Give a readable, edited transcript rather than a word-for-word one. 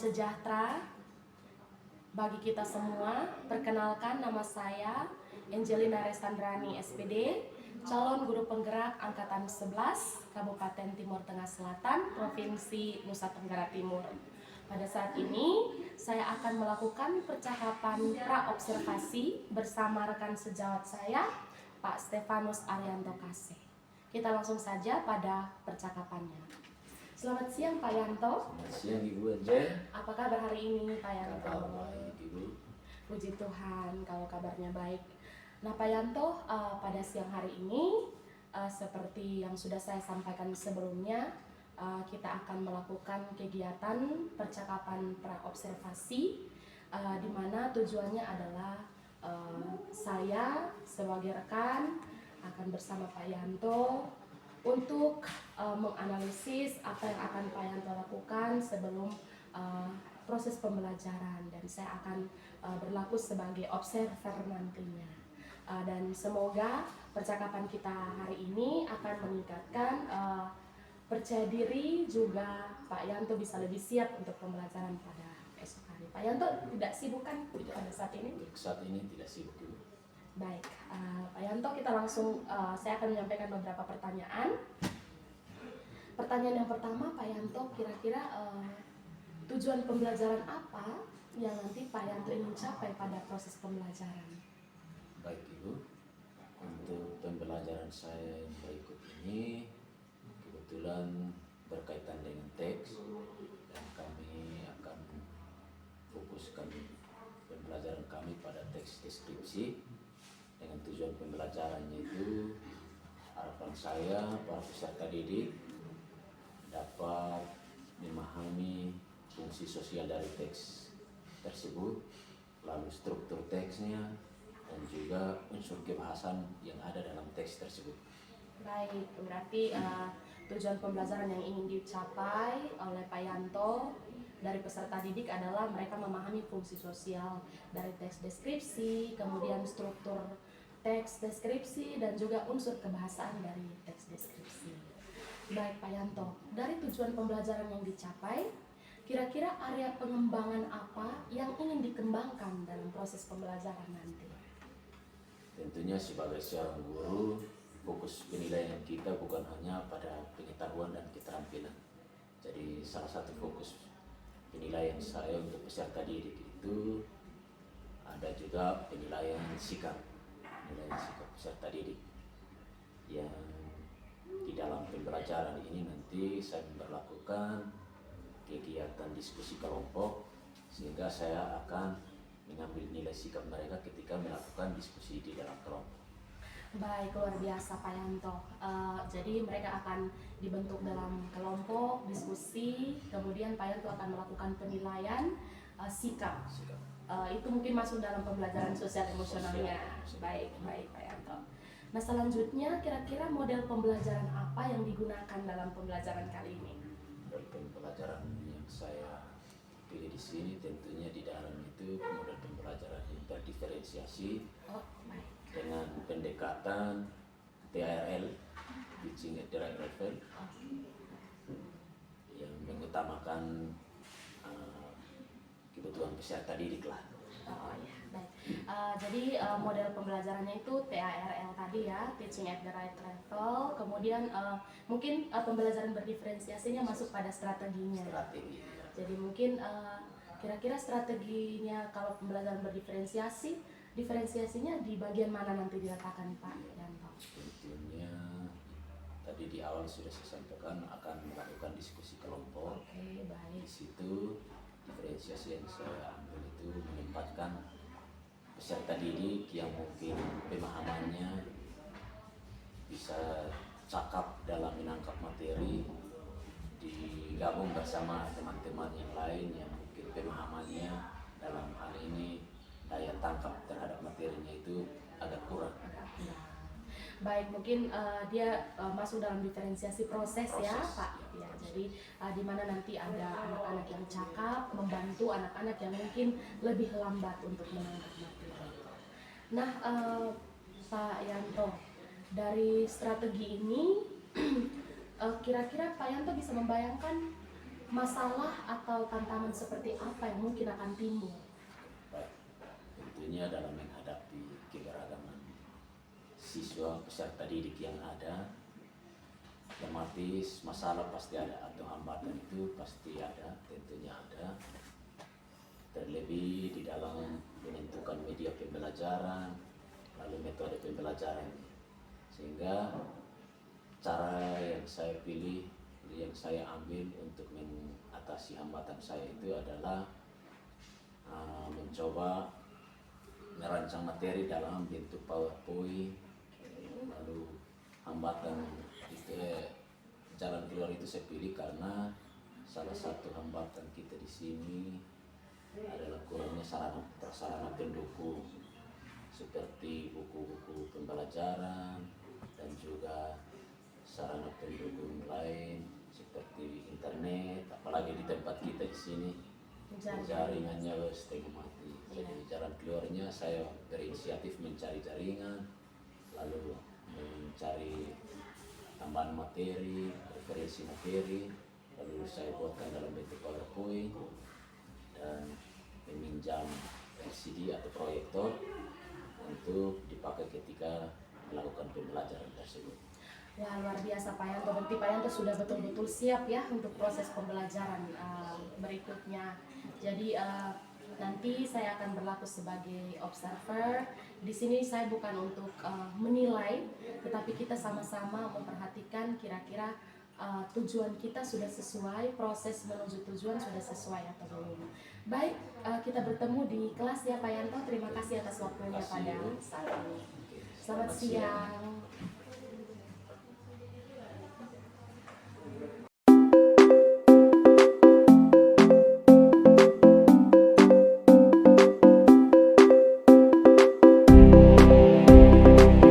sejahtera bagi kita semua. Perkenalkan, nama saya Angelina Restandrani SPD, calon guru penggerak angkatan 11 Kabupaten Timur Tengah Selatan, Provinsi Nusa Tenggara Timur. Pada saat ini saya akan melakukan percakapan praobservasi bersama rekan sejawat saya, Pak Stefanus Arianto Kase. Kita langsung saja pada percakapannya. Selamat siang Pak Yanto. Selamat siang Ibu Angel. Apa kabar hari ini Pak Yanto? Kabar baik Ibu. Puji Tuhan kalau kabarnya baik. Nah Pak Yanto, pada siang hari ini seperti yang sudah saya sampaikan sebelumnya, kita akan melakukan kegiatan percakapan praobservasi, di mana tujuannya adalah saya sebagai rekan akan bersama Pak Yanto untuk menganalisis apa yang akan Pak Yanto lakukan sebelum proses pembelajaran, dan saya akan berlaku sebagai observer nantinya. Dan semoga percakapan kita hari ini akan meningkatkan percaya diri, juga Pak Yanto bisa lebih siap untuk pembelajaran pada esok hari. Pak Yanto tidak sibuk kan pada saat ini? Saat ini tidak sibuk Ibu. Baik, Pak Yanto, kita langsung, saya akan menyampaikan beberapa pertanyaan. Pertanyaan yang pertama, Pak Yanto, kira-kira tujuan pembelajaran apa yang nanti Pak Yanto ingin capai pada proses pembelajaran? Baik Ibu, untuk pembelajaran saya yang berikut ini kebetulan berkaitan dengan teks, dan kami akan fokuskan pembelajaran kami pada teks deskripsi. Dengan tujuan pembelajarannya itu, harapan saya para peserta didik dapat memahami fungsi sosial dari teks tersebut, lalu struktur teksnya, dan juga unsur kebahasan yang ada dalam teks tersebut. Baik, berarti tujuan pembelajaran yang ingin dicapai oleh Pak Yanto dari peserta didik adalah mereka memahami fungsi sosial dari teks deskripsi, kemudian struktur teks deskripsi, dan juga unsur kebahasaan dari teks deskripsi. Baik Pak Yanto, dari tujuan pembelajaran yang dicapai, kira-kira area pengembangan apa yang ingin dikembangkan dalam proses pembelajaran nanti? Tentunya sebagai seorang guru, fokus penilaian kita bukan hanya pada pengetahuan dan keterampilan. Jadi salah satu fokus penilaian saya untuk peserta didik itu ada juga penilaian sikap peserta didik, yang di dalam pembelajaran ini nanti saya memperlakukan kegiatan diskusi kelompok, sehingga saya akan mengambil nilai sikap mereka ketika melakukan diskusi di dalam kelompok. Baik, luar biasa Pak Yanto. Jadi mereka akan dibentuk dalam kelompok diskusi, kemudian Pak Yanto akan melakukan penilaian sikap. Itu mungkin masuk dalam pembelajaran sosial emosionalnya. Baik Pak Yanto. Nah selanjutnya, kira-kira model pembelajaran apa yang digunakan dalam pembelajaran kali ini? Model pembelajaran yang saya pilih di sini tentunya di dalam itu model pembelajaran yang terdiferensiasi dengan pendekatan TRL, Teaching at the Right Level, yang mengutamakan kebutuhan peserta didik lah. Oh ya, baik. Jadi model pembelajarannya itu TARL tadi ya, Teaching at the Right Level. Kemudian mungkin pembelajaran berdiferensiasinya masuk pada strateginya. Strategi. Jadi mungkin kira-kira strateginya kalau pembelajaran berdiferensiasi, diferensiasinya di bagian mana nanti diletakkan Pak Yanto? Tentunya tadi di awal sudah saya sampaikan akan melakukan diskusi kelompok. Oke, baik. Di situ diferensiasi yang saya ambil itu menempatkan peserta didik yang mungkin pemahamannya bisa cakap dalam menangkap materi, digabung bersama teman-teman yang lain yang mungkin pemahamannya dalam hal ini daya tangkap terhadap materinya itu agak kurang. Baik, mungkin dia masuk dalam diferensiasi proses ya Pak. Ya, jadi di mana nanti ada anak-anak yang cakap membantu anak-anak yang mungkin lebih lambat untuk menangkap materi. Nah, Pak Yanto, dari strategi ini kira-kira Pak Yanto bisa membayangkan masalah atau tantangan seperti apa yang mungkin akan timbul? Baik, tentunya dalam menghadapi keberagaman siswa peserta didik yang ada, otomatis masalah pasti ada atau hambatan itu pasti ada, tentunya ada. Terlebih di dalam menentukan media pembelajaran, lalu metode pembelajaran. Sehingga cara yang saya pilih, yang saya ambil untuk mengatasi hambatan saya itu adalah mencoba merancang materi dalam bentuk PowerPoint. Lalu hambatan itu, jalan keluar itu saya pilih karena salah satu hambatan kita di sini adalah kurangnya sarana prasarana pendukung seperti buku-buku pembelajaran dan juga sarana pendukung lain seperti internet, apalagi di tempat kita di sini jaringannya setengah mati. Jadi jalan keluarnya saya berinisiatif mencari jaringan, lalu mencari tambahan materi, referensi materi, lalu saya buatkan dalam bentuk PowerPoint dan meminjam LCD atau proyektor untuk dipakai ketika melakukan pembelajaran tersebut. Wah, luar biasa Pak Yanto. Berarti Pak Yanto sudah betul-betul siap ya untuk proses pembelajaran berikutnya. Jadi nanti saya akan berlaku sebagai observer. Di sini saya bukan untuk menilai, tetapi kita sama-sama memperhatikan kira-kira tujuan kita sudah sesuai, proses menuju tujuan sudah sesuai atau belum. Baik, kita bertemu di kelas ya Pak Yanto. Terima kasih atas waktunya pada saat ini. Selamat siang.